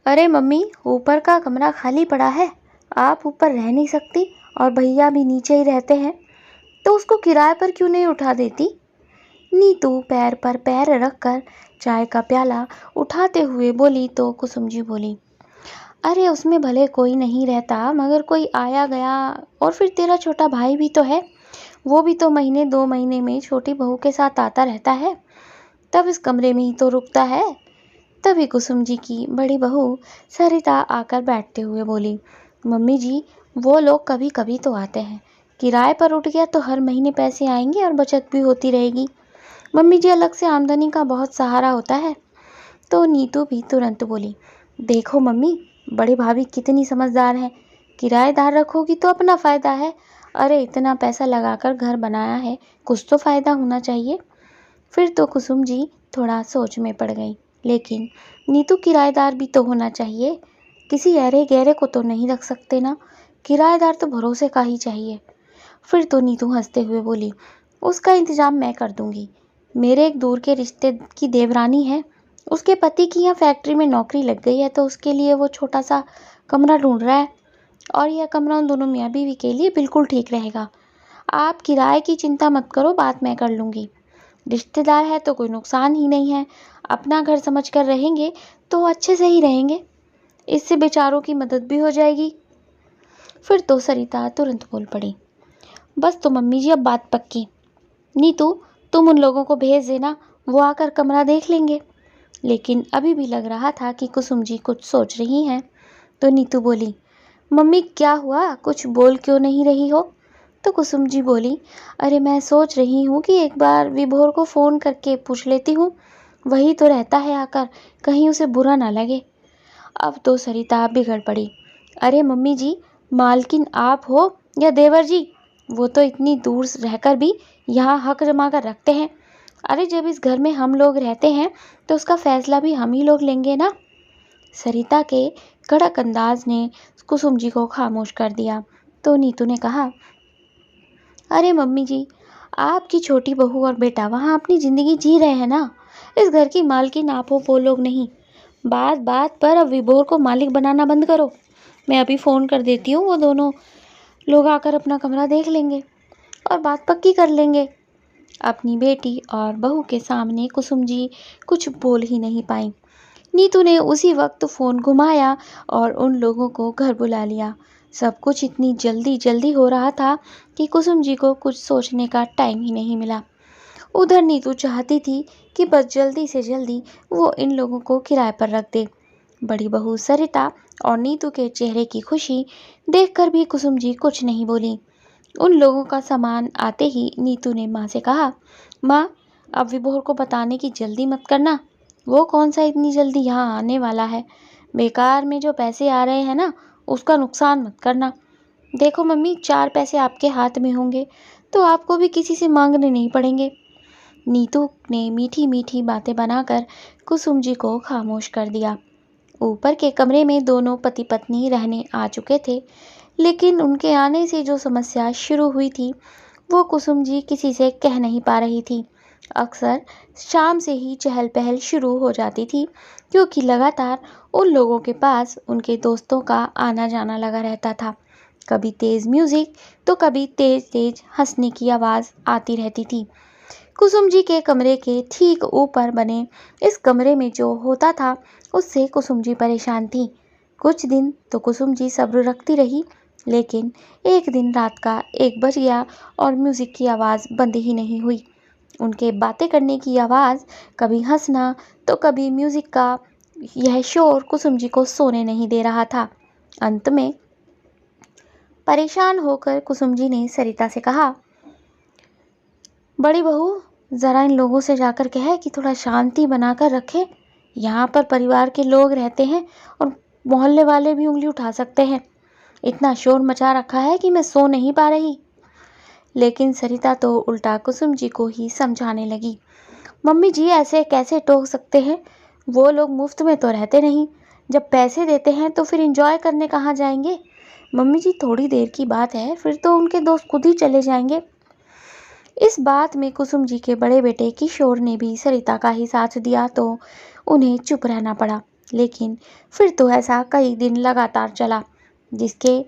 अरे मम्मी, ऊपर का कमरा खाली पड़ा है। आप ऊपर रह नहीं सकती और भैया भी नीचे ही रहते हैं, तो उसको किराए पर क्यों नहीं उठा देती? नीतू पैर पर पैर रखकर चाय का प्याला उठाते हुए बोली तो कुसुम जी बोली, अरे उसमें भले कोई नहीं रहता, मगर कोई आया गया। और फिर तेरा छोटा भाई भी तो है, वो भी तो महीने 2 महीने में छोटी बहू के साथ आता रहता है, तब इस कमरे में ही तो रुकता है। तभी कुसुम जी की बड़ी बहू सरिता आकर बैठते हुए बोली, मम्मी जी, वो लोग कभी कभी तो आते हैं, किराए पर उठ गया तो हर महीने पैसे आएंगे और बचत भी होती रहेगी। मम्मी जी, अलग से आमदनी का बहुत सहारा होता है। तो नीतू भी तुरंत बोली, देखो मम्मी, बड़ी भाभी कितनी समझदार है। किराएदार रखोगी तो अपना फ़ायदा है। अरे इतना पैसा लगाकर घर बनाया है, कुछ तो फ़ायदा होना चाहिए। फिर तो कुसुम जी थोड़ा सोच में पड़ गई, लेकिन नीतू, किराएदार भी तो होना चाहिए। किसी अरे गहरे को तो नहीं रख सकते ना, किराएदार तो भरोसे का ही चाहिए। फिर तो नीतू हंसते हुए बोली, उसका इंतजाम मैं कर दूंगी। मेरे एक दूर के रिश्ते की देवरानी है, उसके पति की यहाँ फैक्ट्री में नौकरी लग गई है, तो उसके लिए वो छोटा सा कमरा ढूंढ रहा है, और यह कमरा उन दोनों मियाँ बीवी के लिए बिल्कुल ठीक रहेगा। आप किराए की चिंता मत करो, बात मैं कर लूँगी। रिश्तेदार है तो कोई नुकसान ही नहीं है, अपना घर समझकर रहेंगे तो अच्छे से ही रहेंगे, इससे बेचारों की मदद भी हो जाएगी। फिर तो सरिता तुरंत बोल पड़ी, बस तो मम्मी जी, अब बात पक्की। नीतू, तुम उन लोगों को भेज देना, वो आकर कमरा देख लेंगे। लेकिन अभी भी लग रहा था कि कुसुम जी कुछ सोच रही हैं। तो नीतू बोली, मम्मी क्या हुआ, कुछ बोल क्यों नहीं रही हो? तो कुसुम जी बोली, अरे मैं सोच रही हूँ कि एक बार विभोर को फ़ोन करके पूछ लेती हूँ, वही तो रहता है आकर, कहीं उसे बुरा ना लगे। अब तो सरिता बिगड़ पड़ी, अरे मम्मी जी, मालकिन आप हो या देवर जी, वो तो इतनी दूर रहकर भी यहाँ हक जमा कर रखते हैं। अरे जब इस घर में हम लोग रहते हैं तो उसका फैसला भी हम ही लोग लेंगे ना। सरिता के कड़क अंदाज ने कुसुम जी को खामोश कर दिया। तो नीतू ने कहा, अरे मम्मी जी, आपकी छोटी बहू और बेटा वहाँ अपनी ज़िंदगी जी रहे हैं ना, इस घर की मालकिन आप हो, वो लोग नहीं। बात बात पर अब विभोर को मालिक बनाना बंद करो। मैं अभी फ़ोन कर देती हूँ, वो दोनों लोग आकर अपना कमरा देख लेंगे और बात पक्की कर लेंगे। अपनी बेटी और बहू के सामने कुसुम जी कुछ बोल ही नहीं पाई। नीतू ने उसी वक्त फ़ोन घुमाया और उन लोगों को घर बुला लिया। सब कुछ इतनी जल्दी जल्दी हो रहा था कि कुसुम जी को कुछ सोचने का टाइम ही नहीं मिला। उधर नीतू चाहती थी कि बस जल्दी से जल्दी वो इन लोगों को किराए पर रख दे। बड़ी बहू सरिता और नीतू के चेहरे की खुशी देखकर भी कुसुम जी कुछ नहीं बोली। उन लोगों का सामान आते ही नीतू ने माँ से कहा, माँ, अब विभोर को बताने की जल्दी मत करना, वो कौन सा इतनी जल्दी यहाँ आने वाला है। बेकार में जो पैसे आ रहे हैं ना, उसका नुकसान मत करना। देखो मम्मी, 4 पैसे आपके हाथ में होंगे तो आपको भी किसी से मांगने नहीं पड़ेंगे। नीतू ने मीठी मीठी बातें बनाकर कुसुम जी को खामोश कर दिया। ऊपर के कमरे में दोनों पति पत्नी रहने आ चुके थे, लेकिन उनके आने से जो समस्या शुरू हुई थी वो कुसुम जी किसी से कह नहीं पा रही थी। अक्सर शाम से ही चहल पहल शुरू हो जाती थी, क्योंकि लगातार उन लोगों के पास उनके दोस्तों का आना जाना लगा रहता था। कभी तेज़ म्यूज़िक तो कभी तेज़ तेज़ हंसने की आवाज़ आती रहती थी। कुसुम जी के कमरे के ठीक ऊपर बने इस कमरे में जो होता था उससे कुसुम जी परेशान थी। कुछ दिन तो कुसुम जी सब्र रखती रही, लेकिन एक दिन रात का 1 बज गया और म्यूज़िक की आवाज़ बंद ही नहीं हुई। उनके बातें करने की आवाज़, कभी हंसना तो कभी म्यूज़िक का यह शोर कुसुम जी को सोने नहीं दे रहा था। अंत में परेशान होकर कुसुम जी ने सरिता से कहा, बड़ी बहू, ज़रा इन लोगों से जाकर कहे कि थोड़ा शांति बनाकर रखें। यहाँ पर परिवार के लोग रहते हैं और मोहल्ले वाले भी उंगली उठा सकते हैं। इतना शोर मचा रखा है कि मैं सो नहीं पा रही। लेकिन सरिता तो उल्टा कुसुम जी को ही समझाने लगी, मम्मी जी, ऐसे कैसे टोक सकते हैं, वो लोग मुफ्त में तो रहते नहीं, जब पैसे देते हैं तो फिर एंजॉय करने कहाँ जाएंगे। मम्मी जी, थोड़ी देर की बात है, फिर तो उनके दोस्त खुद ही चले जाएंगे। इस बात में कुसुम जी के बड़े बेटे किशोर ने भी सरिता का ही साथ दिया, तो उन्हें चुप रहना पड़ा। लेकिन फिर तो ऐसा कई दिन लगातार चला, जिससे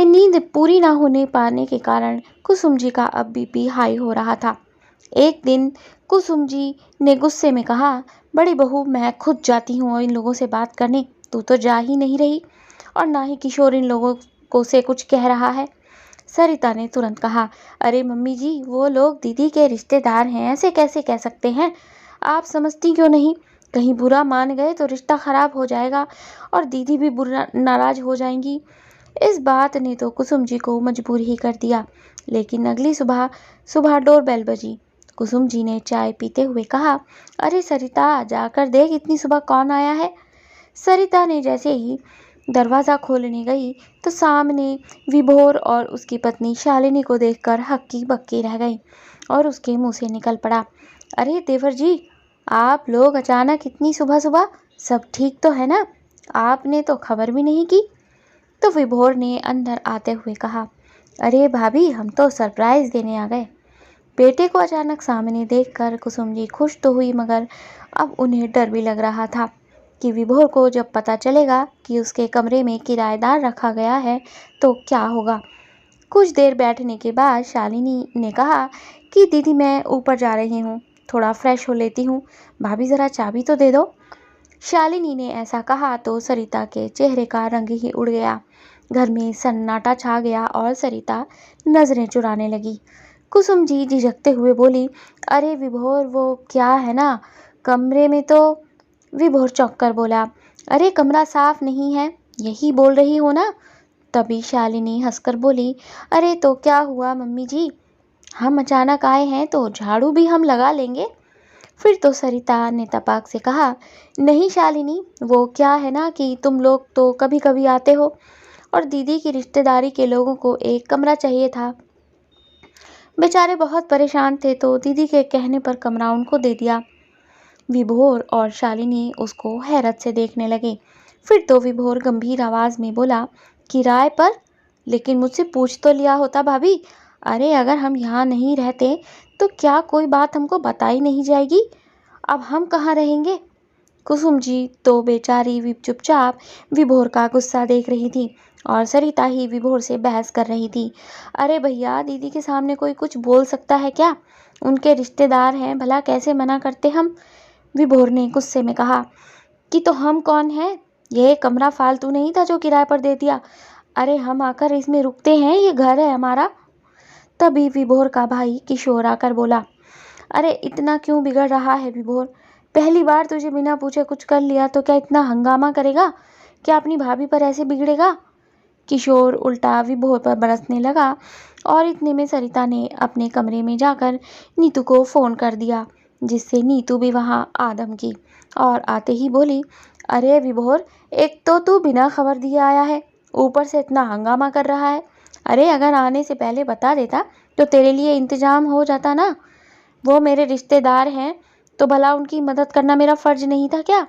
नींद पूरी ना होने पाने के कारण कुसुम जी का अब बीपी हाई हो रहा था। एक दिन कुसुम जी ने गुस्से में कहा, बड़ी बहू, मैं खुद जाती हूँ इन लोगों से बात करने, तू तो जा ही नहीं रही, और ना ही किशोर इन लोगों को से कुछ कह रहा है। सरिता ने तुरंत कहा, अरे मम्मी जी, वो लोग दीदी के रिश्तेदार हैं, ऐसे कैसे कह सकते हैं? आप समझती क्यों नहीं? कहीं बुरा मान गए तो रिश्ता खराब हो जाएगा और दीदी भी बुरा नाराज हो जाएंगी। इस बात ने तो कुसुम जी को मजबूर ही कर दिया। लेकिन अगली सुबह सुबह डोरबेल बजी। कुसुम जी ने चाय पीते हुए कहा, अरे सरिता, जाकर देख इतनी सुबह कौन आया है। सरिता ने जैसे ही दरवाज़ा खोलने गई तो सामने विभोर और उसकी पत्नी शालिनी को देखकर हक्की बक्की रह गई और उसके मुंह से निकल पड़ा, अरे देवर जी, आप लोग अचानक इतनी सुबह सुबह, सब ठीक तो है ना? आपने तो खबर भी नहीं की। तो विभोर ने अंदर आते हुए कहा, अरे भाभी, हम तो सरप्राइज देने आ गए। बेटे को अचानक सामने देखकर कुसुम जी खुश तो हुई, मगर अब उन्हें डर भी लग रहा था कि विभोर को जब पता चलेगा कि उसके कमरे में किराएदार रखा गया है तो क्या होगा। कुछ देर बैठने के बाद शालिनी ने कहा कि दीदी, मैं ऊपर जा रही हूँ, थोड़ा फ्रेश हो लेती हूँ, भाभी ज़रा चाबी तो दे दो। शालिनी ने ऐसा कहा तो सरिता के चेहरे का रंग ही उड़ गया। घर में सन्नाटा छा गया और सरिता नजरें चुराने लगी। कुसुम जी झिझकते हुए बोली, अरे विभोर, वो क्या है ना, कमरे में तो। विभोर चौंक कर बोला, अरे कमरा साफ नहीं है, यही बोल रही हो ना? तभी शालिनी हंसकर बोली, अरे तो क्या हुआ मम्मी जी, हम अचानक आए हैं तो झाड़ू भी हम लगा लेंगे। फिर तो सरिता ने तपाक से कहा, नहीं शालिनी, वो क्या है ना कि तुम लोग तो कभी कभी आते हो और दीदी की रिश्तेदारी के लोगों को एक कमरा चाहिए था। बेचारे बहुत परेशान थे तो दीदी के कहने पर कमरा उनको दे दिया। विभोर और शालिनी उसको हैरत से देखने लगे। फिर तो विभोर गंभीर आवाज में बोला, किराए पर? लेकिन मुझसे पूछ तो लिया होता भाभी। अरे अगर हम यहाँ नहीं रहते तो क्या कोई बात हमको बताई नहीं जाएगी? अब हम कहाँ रहेंगे? कुसुम जी तो बेचारी चुपचाप विभोर का गुस्सा देख रही थी और सरिता ही विभोर से बहस कर रही थी। अरे भैया, दीदी के सामने कोई कुछ बोल सकता है क्या? उनके रिश्तेदार हैं, भला कैसे मना करते हम? विभोर ने गुस्से में कहा कि तो हम कौन हैं? यह कमरा फालतू नहीं था जो किराए पर दे दिया। अरे हम आकर इसमें रुकते हैं, ये घर है हमारा। तभी विभोर का भाई किशोर आकर बोला, अरे इतना क्यों बिगड़ रहा है विभोर? पहली बार तुझे बिना पूछे कुछ कर लिया तो क्या इतना हंगामा करेगा? क्या अपनी भाभी पर ऐसे बिगड़ेगा? किशोर उल्टा विभोर पर बरसने लगा और इतने में सरिता ने अपने कमरे में जाकर नीतू को फ़ोन कर दिया, जिससे नीतू भी वहां आ धमकी और आते ही बोली, अरे विभोर, एक तो तू बिना खबर दिए आया है, ऊपर से इतना हंगामा कर रहा है। अरे अगर आने से पहले बता देता तो तेरे लिए इंतजाम हो जाता ना। वो मेरे रिश्तेदार हैं तो भला उनकी मदद करना मेरा फर्ज नहीं था क्या?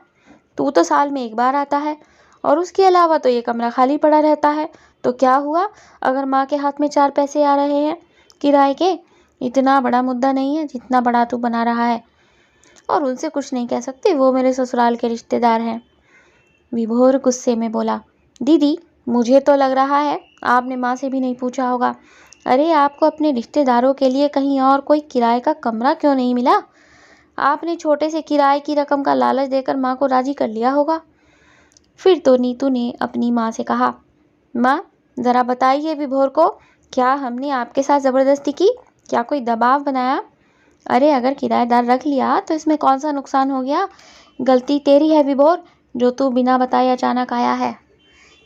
तू तो साल में एक बार आता है और उसके अलावा तो ये कमरा खाली पड़ा रहता है, तो क्या हुआ अगर माँ के हाथ में 4 पैसे आ रहे हैं किराए के? इतना बड़ा मुद्दा नहीं है जितना बड़ा तू बना रहा है, और उनसे कुछ नहीं कह सकती, वो मेरे ससुराल के रिश्तेदार हैं। विभोर गुस्से में बोला, दीदी, मुझे तो लग रहा है आपने माँ से भी नहीं पूछा होगा। अरे आपको अपने रिश्तेदारों के लिए कहीं और कोई किराए का कमरा क्यों नहीं मिला? आपने छोटे से किराए की रकम का लालच देकर माँ को राजी कर लिया होगा। फिर तो नीतू ने अपनी माँ से कहा, माँ, ज़रा बताइए विभोर को, क्या हमने आपके साथ ज़बरदस्ती की? क्या कोई दबाव बनाया? अरे अगर किराएदार रख लिया तो इसमें कौन सा नुकसान हो गया? गलती तेरी है विभोर, जो तू बिना बताए अचानक आया है।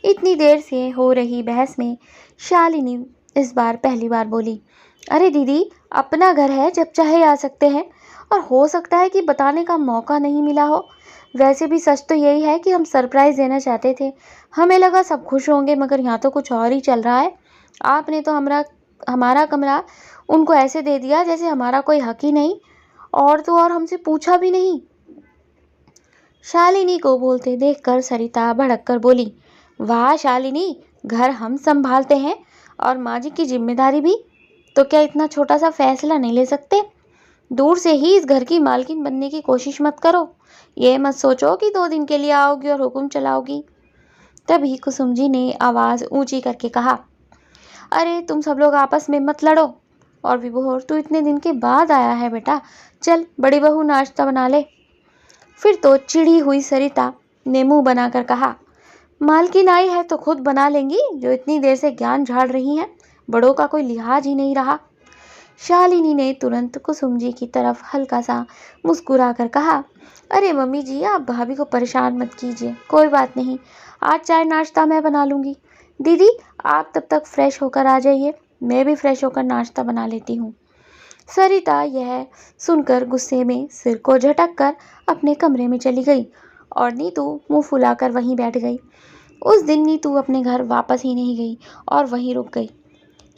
इतनी देर से हो रही बहस में शालिनी इस बार पहली बार बोली, अरे दीदी, अपना घर है, जब चाहे आ सकते हैं, और हो सकता है कि बताने का मौका नहीं मिला हो। वैसे भी सच तो यही है कि हम सरप्राइज़ देना चाहते थे, हमें लगा सब खुश होंगे, मगर यहाँ तो कुछ और ही चल रहा है। आपने तो हमारा कमरा उनको ऐसे दे दिया जैसे हमारा कोई हक ही नहीं, और तो और हमसे पूछा भी नहीं। शालिनी को बोलते देखकर सरिता भड़क कर बोली, वाह शालिनी, घर हम संभालते हैं और माँ जी की जिम्मेदारी भी, तो क्या इतना छोटा सा फैसला नहीं ले सकते? दूर से ही इस घर की मालकिन बनने की कोशिश मत करो। ये मत सोचो कि 2 दिन के लिए आओगी और हुक्म चलाओगी। तभी कुसुम जी ने आवाज ऊंची करके कहा, अरे तुम सब लोग आपस में मत लड़ो। और विभोर, तू इतने दिन के बाद आया है बेटा, चल बड़ी बहू नाश्ता बना ले। फिर तो चिढ़ी हुई सरिता ने मुंह बनाकर कहा, मालकिन आई है तो खुद बना लेंगी, जो इतनी देर से ज्ञान झाड़ रही हैं। बड़ों का कोई लिहाज ही नहीं रहा। शालिनी ने तुरंत कुसुम जी की तरफ हल्का सा मुस्कुराकर कहा, अरे मम्मी जी, आप भाभी को परेशान मत कीजिए, कोई बात नहीं, आज चाय नाश्ता मैं बना लूंगी। दीदी, आप तब तक फ्रेश होकर आ जाइए, मैं भी फ्रेश होकर नाश्ता बना लेती हूँ। सरिता यह सुनकर गुस्से में सिर को झटक कर अपने कमरे में चली गई और नीतू मुंह फुलाकर वहीं बैठ गई। उस दिन नीतू अपने घर वापस ही नहीं गई और वहीं रुक गई।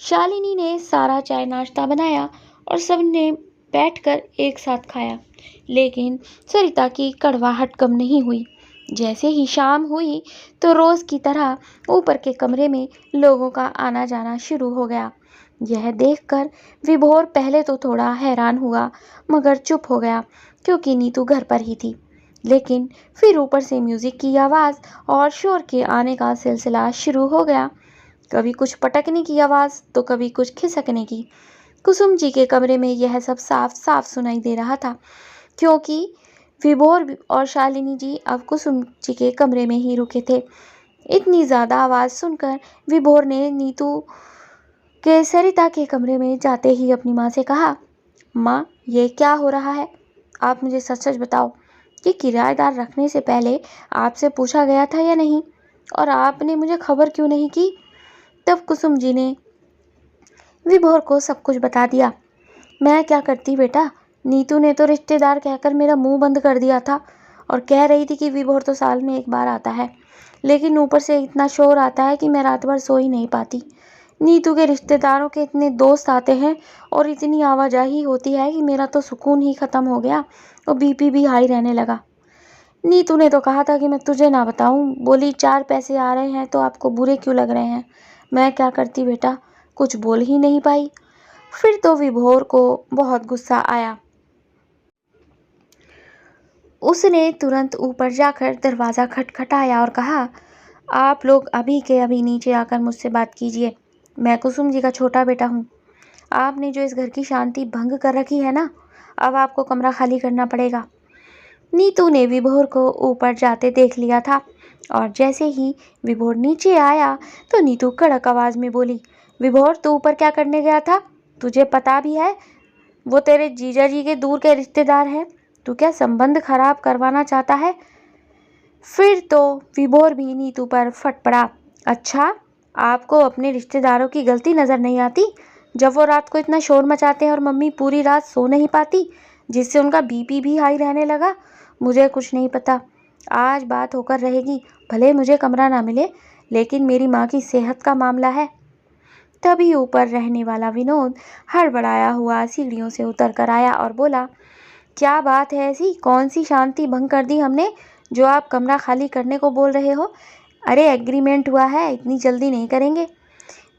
शालिनी ने सारा चाय नाश्ता बनाया और सबने बैठकर एक साथ खाया, लेकिन सरिता की कड़वाहट कम नहीं हुई। जैसे ही शाम हुई तो रोज की तरह ऊपर के कमरे में लोगों का आना जाना शुरू हो गया। यह देखकर विभोर पहले तो थोड़ा हैरान हुआ, मगर चुप हो गया क्योंकि नीतू घर पर ही थी। लेकिन फिर ऊपर से म्यूजिक की आवाज़ और शोर के आने का सिलसिला शुरू हो गया। कभी कुछ पटकने की आवाज़ तो कभी कुछ खिसकने की। कुसुम जी के कमरे में यह सब साफ साफ सुनाई दे रहा था, क्योंकि विभोर और शालिनी जी अब कुसुम जी के कमरे में ही रुके थे। इतनी ज़्यादा आवाज़ सुनकर विभोर ने नीतू के सरिता के कमरे में जाते ही अपनी माँ से कहा, माँ, ये क्या हो रहा है? आप मुझे सच सच बताओ कि किराएदार रखने से पहले आपसे पूछा गया था या नहीं, और आपने मुझे खबर क्यों नहीं की? तब कुसुम जी ने विभोर को सब कुछ बता दिया। मैं क्या करती बेटा, नीतू ने तो रिश्तेदार कहकर मेरा मुंह बंद कर दिया था और कह रही थी कि विभोर तो साल में एक बार आता है, लेकिन ऊपर से इतना शोर आता है कि मैं रात भर सो ही नहीं पाती। नीतू के रिश्तेदारों के इतने दोस्त आते हैं और इतनी आवाजाही होती है कि मेरा तो सुकून ही खत्म हो गया और बीपी भी हाई रहने लगा। नीतू ने तो कहा था कि मैं तुझे ना बताऊं, बोली 4 पैसे आ रहे हैं तो आपको बुरे क्यों लग रहे हैं। मैं क्या करती बेटा, कुछ बोल ही नहीं पाई। फिर तो विभोर को बहुत गुस्सा आया। उसने तुरंत ऊपर जाकर दरवाज़ा खटखटाया और कहा, आप लोग अभी के अभी नीचे आकर मुझसे बात कीजिए। मैं कुसुम जी का छोटा बेटा हूँ। आपने जो इस घर की शांति भंग कर रखी है ना, अब आपको कमरा खाली करना पड़ेगा। नीतू ने विभोर को ऊपर जाते देख लिया था और जैसे ही विभोर नीचे आया तो नीतू कड़क आवाज़ में बोली, विभोर, तू ऊपर क्या करने गया था? तुझे पता भी है वो तेरे जीजा जी के दूर के रिश्तेदार हैं। तू क्या संबंध खराब करवाना चाहता है? फिर तो विभोर भी नीतू पर फट पड़ा। अच्छा, आपको अपने रिश्तेदारों की गलती नज़र नहीं आती? जब वो रात को इतना शोर मचाते हैं और मम्मी पूरी रात सो नहीं पाती, जिससे उनका बीपी भी हाई रहने लगा। मुझे कुछ नहीं पता, आज बात होकर रहेगी। भले मुझे कमरा ना मिले, लेकिन मेरी माँ की सेहत का मामला है। तभी ऊपर रहने वाला विनोद हड़बड़ाया हुआ सीढ़ियों से उतर कर आया और बोला, क्या बात है ऐसी? कौन सी शांति भंग कर दी हमने जो आप कमरा खाली करने को बोल रहे हो? अरे एग्रीमेंट हुआ है, इतनी जल्दी नहीं करेंगे।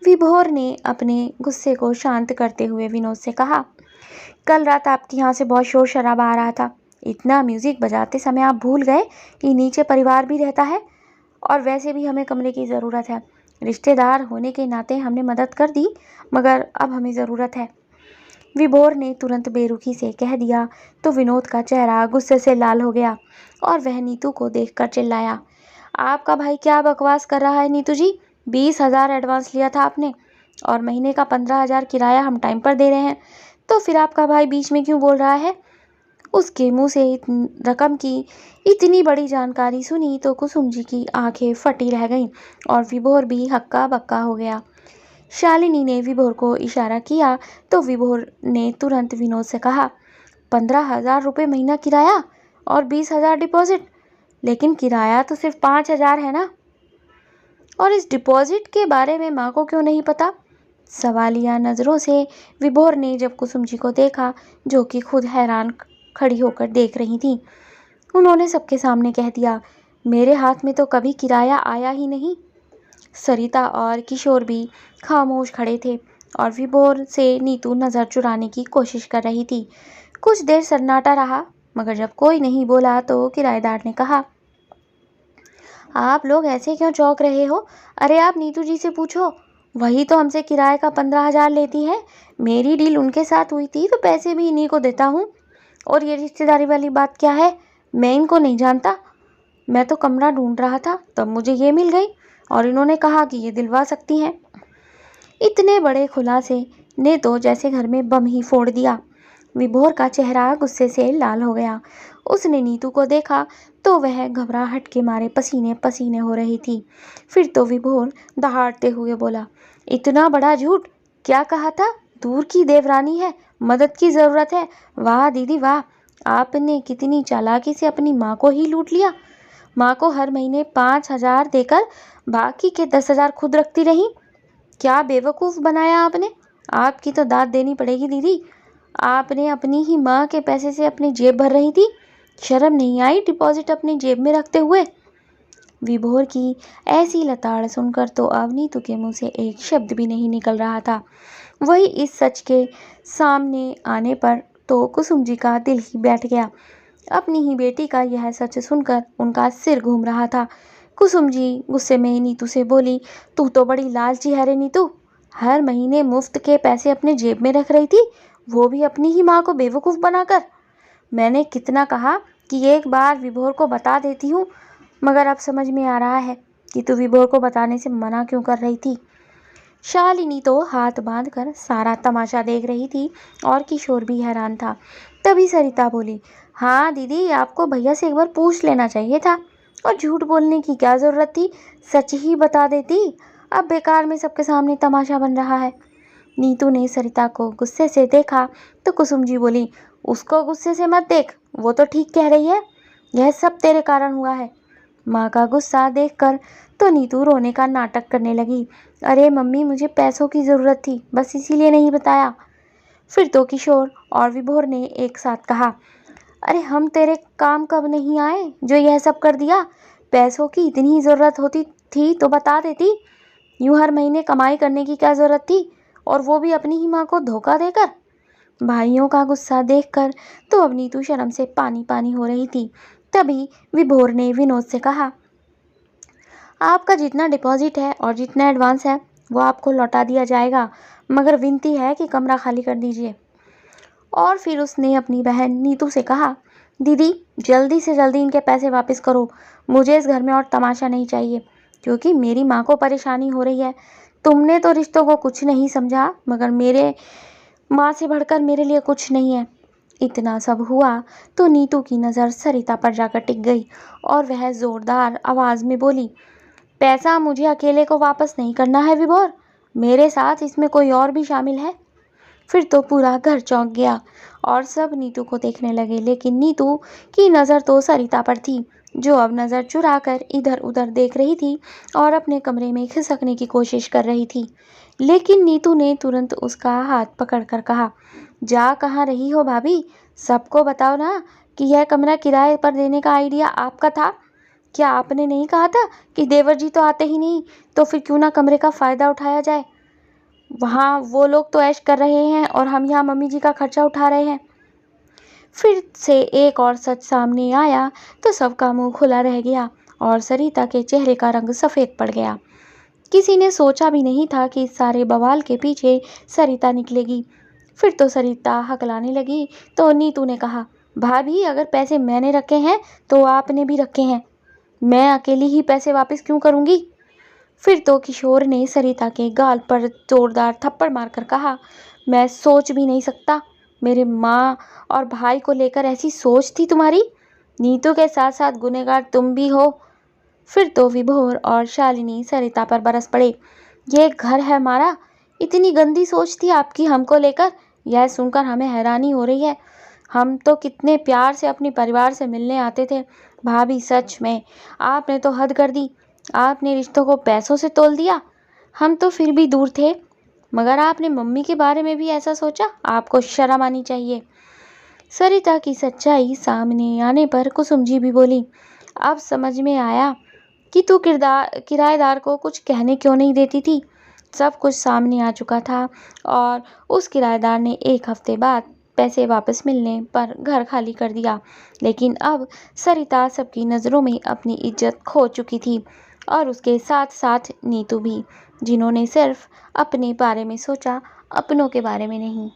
विभोर ने अपने गुस्से को शांत करते हुए विनोद से कहा, कल रात आपके यहाँ से बहुत शोर शराबा आ रहा था। इतना म्यूजिक बजाते समय आप भूल गए कि नीचे परिवार भी रहता है, और वैसे भी हमें कमरे की ज़रूरत है। रिश्तेदार होने के नाते हमने मदद कर दी, मगर अब हमें ज़रूरत है। विभोर ने तुरंत बेरुखी से कह दिया तो विनोद का चेहरा गुस्से से लाल हो गया और वह नीतू को देखकर चिल्लाया, आपका भाई क्या बकवास कर रहा है नीतू जी? 20,000 एडवांस लिया था आपने और महीने का 15,000 किराया हम टाइम पर दे रहे हैं, तो फिर आपका भाई बीच में क्यों बोल रहा है? उसके मुंह से रकम की इतनी बड़ी जानकारी सुनी तो कुसुम जी की आंखें फटी रह गईं और विभोर भी हक्का बक्का हो गया। शालिनी ने विभोर को इशारा किया तो विभोर ने तुरंत विनोद से कहा, 15,000 रुपये महीना किराया और 20,000 डिपॉजिट, लेकिन किराया तो सिर्फ 5,000 है ना, और इस डिपॉजिट के बारे में माँ को क्यों नहीं पता? सवालिया नज़रों से विभोर ने जब कुसुम जी को देखा, जो कि खुद हैरान खड़ी होकर देख रही थी, उन्होंने सबके सामने कह दिया, मेरे हाथ में तो कभी किराया आया ही नहीं। सरिता और किशोर भी खामोश खड़े थे और विभोर से नीतू नज़र चुराने की कोशिश कर रही थी। कुछ देर सन्नाटा रहा, मगर जब कोई नहीं बोला तो किराएदार ने कहा, आप लोग ऐसे क्यों चौंक रहे हो? अरे आप नीतू जी से पूछो, वही तो हमसे किराए का 15,000 लेती है। मेरी डील उनके साथ हुई थी तो पैसे भी इन्हीं को देता हूँ। और ये रिश्तेदारी वाली बात क्या है? मैं इनको नहीं जानता। मैं तो कमरा ढूंढ रहा था, तब मुझे ये मिल गई और इन्होंने कहा कि ये दिलवा सकती हैं। इतने बड़े खुलासे ने तो जैसे घर में बम ही फोड़ दिया। विभोर का चेहरा गुस्से से लाल हो गया। उसने नीतू को देखा तो वह घबराहट के मारे पसीने पसीने हो रही थी। फिर तो विभोर दहाड़ते हुए बोला, इतना बड़ा झूठ! क्या कहा था? दूर की देवरानी है, मदद की जरूरत है। वाह दीदी वाह, आपने कितनी चालाकी से अपनी माँ को ही लूट लिया। माँ को हर महीने 5,000 देकर बाकी के 10,000 खुद रखती रही। क्या बेवकूफ़ बनाया आपने। आपकी तो दाद देनी पड़ेगी दीदी। आपने अपनी ही माँ के पैसे से अपनी जेब भर रही थी। शर्म नहीं आई डिपॉजिट अपनी जेब में रखते हुए? विभोर की ऐसी लताड़ सुनकर तो अब नीतू के मुंह से एक शब्द भी नहीं निकल रहा था। वही इस सच के सामने आने पर तो कुसुम जी का दिल ही बैठ गया। अपनी ही बेटी का यह सच सुनकर उनका सिर घूम रहा था। कुसुम जी गुस्से में नीतू से बोली, तू तो बड़ी लालची है रे नीतू। हर महीने मुफ्त के पैसे अपने जेब में रख रही थी, वो भी अपनी ही माँ को बेवकूफ़ बनाकर। मैंने कितना कहा कि एक बार विभोर को बता देती हूँ, मगर अब समझ में आ रहा है कि तू विभोर को बताने से मना क्यों कर रही थी। शालिनी तो हाथ बांधकर सारा तमाशा देख रही थी और किशोर भी हैरान था। तभी सरिता बोली, हाँ दीदी, आपको भैया से एक बार पूछ लेना चाहिए था, और झूठ बोलने की क्या ज़रूरत थी? सच ही बता देती। अब बेकार में सबके सामने तमाशा बन रहा है। नीतू ने सरिता को गुस्से से देखा तो कुसुम जी बोली, उसको गुस्से से मत देख, वो तो ठीक कह रही है। यह सब तेरे कारण हुआ है। माँ का गुस्सा देखकर तो नीतू रोने का नाटक करने लगी। अरे मम्मी, मुझे पैसों की ज़रूरत थी, बस इसीलिए नहीं बताया। फिर तो किशोर और विभोर ने एक साथ कहा, अरे हम तेरे काम कब नहीं आए जो यह सब कर दिया? पैसों की इतनी ज़रूरत होती थी तो बता देती। यूँ हर महीने कमाई करने की क्या ज़रूरत थी, और वो भी अपनी ही माँ को धोखा देकर। भाइयों का गुस्सा देखकर तो अब नीतू शर्म से पानी पानी हो रही थी। तभी विभोर ने विनोद से कहा, आपका जितना डिपॉजिट है और जितना एडवांस है वो आपको लौटा दिया जाएगा, मगर विनती है कि कमरा खाली कर दीजिए। और फिर उसने अपनी बहन नीतू से कहा, दीदी जल्दी से जल्दी इनके पैसे वापस करो। मुझे इस घर में और तमाशा नहीं चाहिए, क्योंकि मेरी माँ को परेशानी हो रही है। तुमने तो रिश्तों को कुछ नहीं समझा, मगर मेरे माँ से बढ़कर मेरे लिए कुछ नहीं है। इतना सब हुआ तो नीतू की नज़र सरिता पर जाकर टिक गई और वह ज़ोरदार आवाज़ में बोली, पैसा मुझे अकेले को वापस नहीं करना है विभोर, मेरे साथ इसमें कोई और भी शामिल है। फिर तो पूरा घर चौंक गया और सब नीतू को देखने लगे, लेकिन नीतू की नज़र तो सरिता पर थी, जो अब नज़र चुराकर इधर उधर देख रही थी और अपने कमरे में खिसकने की कोशिश कर रही थी। लेकिन नीतू ने तुरंत उसका हाथ पकड़कर कहा, जा कहाँ रही हो भाभी? सबको बताओ ना कि यह कमरा किराए पर देने का आइडिया आपका था। क्या आपने नहीं कहा था कि देवर जी तो आते ही नहीं, तो फिर क्यों ना कमरे का फ़ायदा उठाया जाए? वहाँ वो लोग तो ऐश कर रहे हैं और हम यहाँ मम्मी जी का खर्चा उठा रहे हैं। फिर से एक और सच सामने आया तो सबका मुंह खुला रह गया और सरिता के चेहरे का रंग सफ़ेद पड़ गया। किसी ने सोचा भी नहीं था कि इस सारे बवाल के पीछे सरिता निकलेगी। फिर तो सरिता हकलाने लगी तो नीतू ने कहा, भाभी अगर पैसे मैंने रखे हैं तो आपने भी रखे हैं, मैं अकेली ही पैसे वापस क्यों करूँगी? फिर तो किशोर ने सरिता के गाल पर जोरदार थप्पड़ मारकर कहा, मैं सोच भी नहीं सकता, मेरे माँ और भाई को लेकर ऐसी सोच थी तुम्हारी। नीतू के साथ साथ गुनहगार तुम भी हो। फिर तो विभोर और शालिनी सरिता पर बरस पड़े, ये घर है हमारा, इतनी गंदी सोच थी आपकी हमको लेकर। यह सुनकर हमें हैरानी हो रही है। हम तो कितने प्यार से अपने परिवार से मिलने आते थे। भाभी सच में आपने तो हद कर दी। आपने रिश्तों को पैसों से तोल दिया। हम तो फिर भी दूर थे, मगर आपने मम्मी के बारे में भी ऐसा सोचा? आपको शर्म आनी चाहिए। सरिता की सच्चाई सामने आने पर कुसुम जी भी बोली, अब समझ में आया कि तू किराएदार को कुछ कहने क्यों नहीं देती थी। सब कुछ सामने आ चुका था और उस किराएदार ने एक हफ्ते बाद पैसे वापस मिलने पर घर खाली कर दिया। लेकिन अब सरिता सबकी नज़रों में अपनी इज्जत खो चुकी थी और उसके साथ साथ नीतू भी, जिन्होंने सिर्फ अपने बारे में सोचा, अपनों के बारे में नहीं।